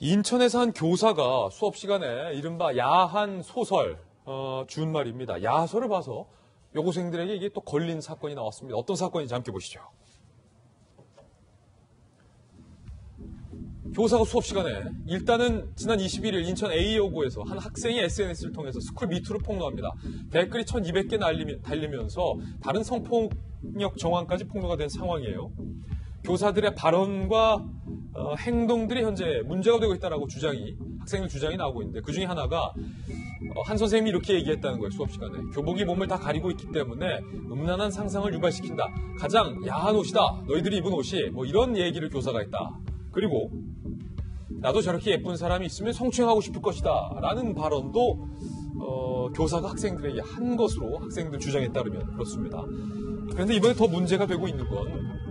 인천에서 한 교사가 수업 시간에 이른바 야한 소설 준 말입니다. 야설을 봐서 여고생들에게 이게 또 걸린 사건이 나왔습니다. 어떤 사건인지 함께 보시죠. 교사가 수업 시간에 일단은 지난 21일 인천 A여고에서 한 학생이 SNS를 통해서 스쿨 미투를 폭로합니다. 댓글이 1200개 달리면서 다른 성폭력 정황까지 폭로가 된 상황이에요. 교사들의 발언과 행동들이 현재 문제가 되고 있다는 학생들 주장이 나오고 있는데 그중에 하나가 한 선생님이 이렇게 얘기했다는 거예요. 수업 시간에. 교복이 몸을 다 가리고 있기 때문에 음란한 상상을 유발시킨다. 가장 야한 옷이다. 너희들이 입은 옷이 뭐 이런 얘기를 교사가 했다. 그리고 나도 저렇게 예쁜 사람이 있으면 성추행하고 싶을 것이다. 라는 발언도 교사가 학생들에게 한 것으로 학생들 주장에 따르면 그렇습니다. 그런데 이번에 더 문제가 되고 있는 건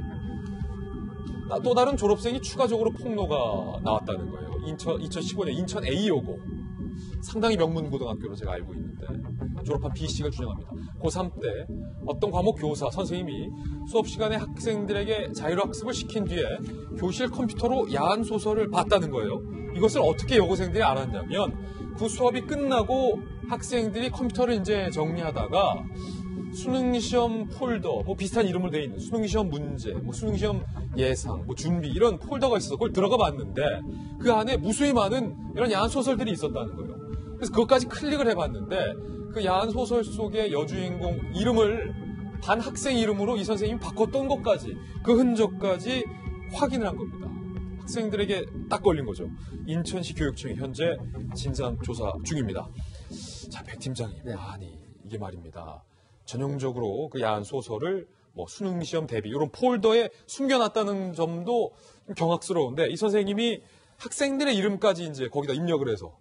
또 다른 졸업생이 추가적으로 폭로가 나왔다는 거예요. 2015년 인천 A여고 상당히 명문고등학교로 제가 알고 있는데 졸업한 B씨가 주장합니다. 고3 때 어떤 과목 교사 선생님이 수업 시간에 학생들에게 자율학습을 시킨 뒤에 교실 컴퓨터로 야한 소설을 봤다는 거예요. 이것을 어떻게 여고생들이 알았냐면 그 수업이 끝나고 학생들이 컴퓨터를 이제 정리하다가 수능시험 폴더, 뭐 비슷한 이름으로 되어 있는 수능시험 문제, 뭐 수능시험 예상, 뭐 준비 이런 폴더가 있어서 그걸 들어가 봤는데 그 안에 무수히 많은 이런 야한 소설들이 있었다는 거예요. 그래서 그것까지 클릭을 해봤는데 그 야한 소설 속의 여주인공 이름을 반 학생 이름으로 이 선생님이 바꿨던 것까지 그 흔적까지 확인을 한 겁니다. 학생들에게 딱 걸린 거죠. 인천시 교육청이 현재 진상조사 중입니다. 자, 백 팀장님. 네. 아니 이게 말입니다. 전형적으로 그 야한 소설을 뭐 수능시험 대비 이런 폴더에 숨겨놨다는 점도 좀 경악스러운데 이 선생님이 학생들의 이름까지 이제 거기다 입력을 해서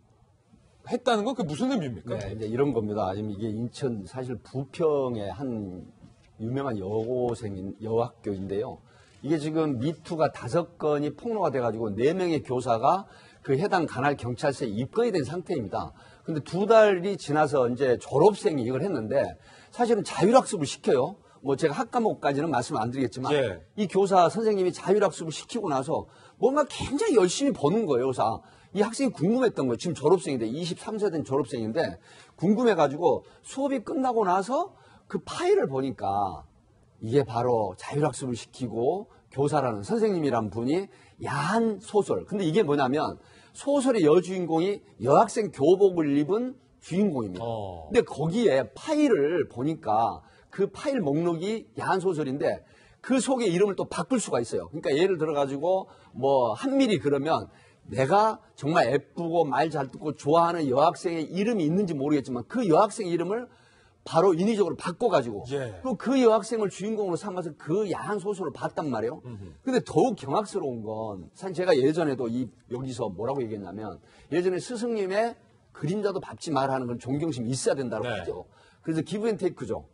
했다는 건 그 무슨 의미입니까? 네, 이제 이런 겁니다. 지금 이게 인천 사실 부평의 한 유명한 여학교인데요. 이게 지금 미투가 5건이 폭로가 돼가지고 4명의 교사가 그 해당 관할 경찰서에 입건이 된 상태입니다. 근데 2달이 지나서 이제 졸업생이 이걸 했는데 사실은 자율학습을 시켜요. 뭐 제가 학과목까지는 말씀 안 드리겠지만 예. 이 교사 선생님이 자율학습을 시키고 나서 뭔가 굉장히 열심히 버는 거예요. 그래서 이 학생이 궁금했던 거예요. 지금 졸업생인데 23세 된 졸업생인데 궁금해가지고 수업이 끝나고 나서 그 파일을 보니까 이게 바로 자율학습을 시키고 교사라는 선생님이란 분이 야한 소설. 근데 이게 뭐냐면 소설의 여주인공이 여학생 교복을 입은 주인공입니다. 근데 거기에 파일을 보니까 그 파일 목록이 야한 소설인데 그 속에 이름을 또 바꿀 수가 있어요. 그러니까 예를 들어가지고 뭐 한밀히 그러면 내가 정말 예쁘고 말 잘 듣고 좋아하는 여학생의 이름이 있는지 모르겠지만 그 여학생 이름을 바로 인위적으로 바꿔가지고 또 그 여학생을 주인공으로 삼아서 그 야한 소설을 봤단 말이에요. 근데 더욱 경악스러운 건 사실 제가 예전에도 여기서 뭐라고 얘기했냐면 예전에 스승님의 그림자도 밟지 마라 하는 건 존경심이 있어야 된다고 하죠. 그래서 기브앤테이크죠.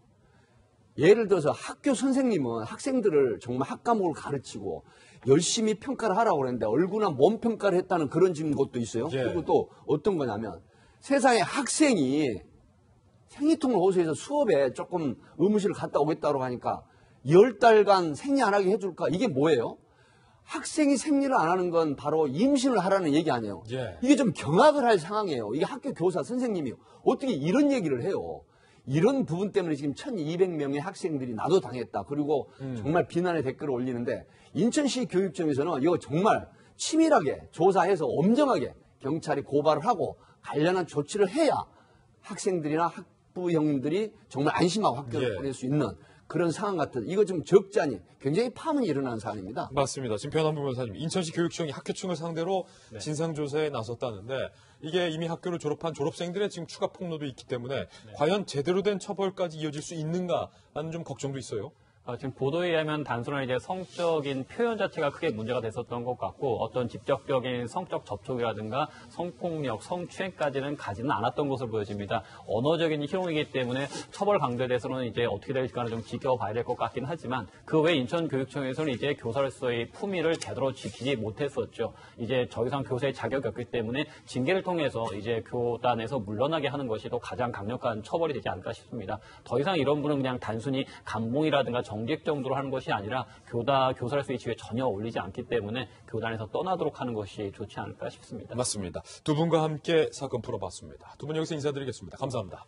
예를 들어서 학교 선생님은 학생들을 정말 학과목을 가르치고 열심히 평가를 하라고 그랬는데 얼굴이나 몸 평가를 했다는 그런 것도 있어요. 그리고 또 어떤 거냐면 세상에 학생이 생리통을 호소해서 수업에 조금 의무실을 갔다 오겠다고 하니까 10달간 생리 안 하게 해줄까? 이게 뭐예요? 학생이 생리를 안 하는 건 바로 임신을 하라는 얘기 아니에요. 이게 좀 경악을 할 상황이에요. 이게 학교 교사 선생님이 어떻게 이런 얘기를 해요. 이런 부분 때문에 지금 1200명의 학생들이 나도 당했다. 그리고 정말 비난의 댓글을 올리는데 인천시 교육청에서는 이거 정말 치밀하게 조사해서 엄정하게 경찰이 고발을 하고 관련한 조치를 해야 학생들이나 학부 형님들이 정말 안심하고 학교를 보낼 수 있는 그런 상황 같은 이거 좀 적지 않니 굉장히 파문이 일어나는 사안입니다. 맞습니다. 지금 변환부 변호사님 인천시 교육청이 학교층을 상대로 진상조사에 나섰다는데 이게 이미 학교를 졸업한 졸업생들의 지금 추가 폭로도 있기 때문에 과연 제대로 된 처벌까지 이어질 수 있는가라는 좀 걱정도 있어요. 지금 보도에 의하면 단순한 이제 성적인 표현 자체가 크게 문제가 됐었던 것 같고 어떤 직접적인 성적 접촉이라든가 성폭력, 성추행까지는 가지는 않았던 것으로 보여집니다. 언어적인 희롱이기 때문에 처벌 강도에 대해서는 이제 어떻게 될지는 좀 지켜봐야 될 것 같긴 하지만 그 외 인천교육청에서는 이제 교사로서의 품위를 제대로 지키지 못했었죠. 이제 더 이상 교사의 자격이 없기 때문에 징계를 통해서 이제 교단에서 물러나게 하는 것이 또 가장 강력한 처벌이 되지 않을까 싶습니다. 더 이상 이런 분은 그냥 단순히 감봉이라든가 경직 정도로 하는 것이 아니라 교사로서의 지위에 전혀 어울리지 않기 때문에 교단에서 떠나도록 하는 것이 좋지 않을까 싶습니다. 맞습니다. 두 분과 함께 사건 풀어봤습니다. 두 분 여기서 인사드리겠습니다. 감사합니다.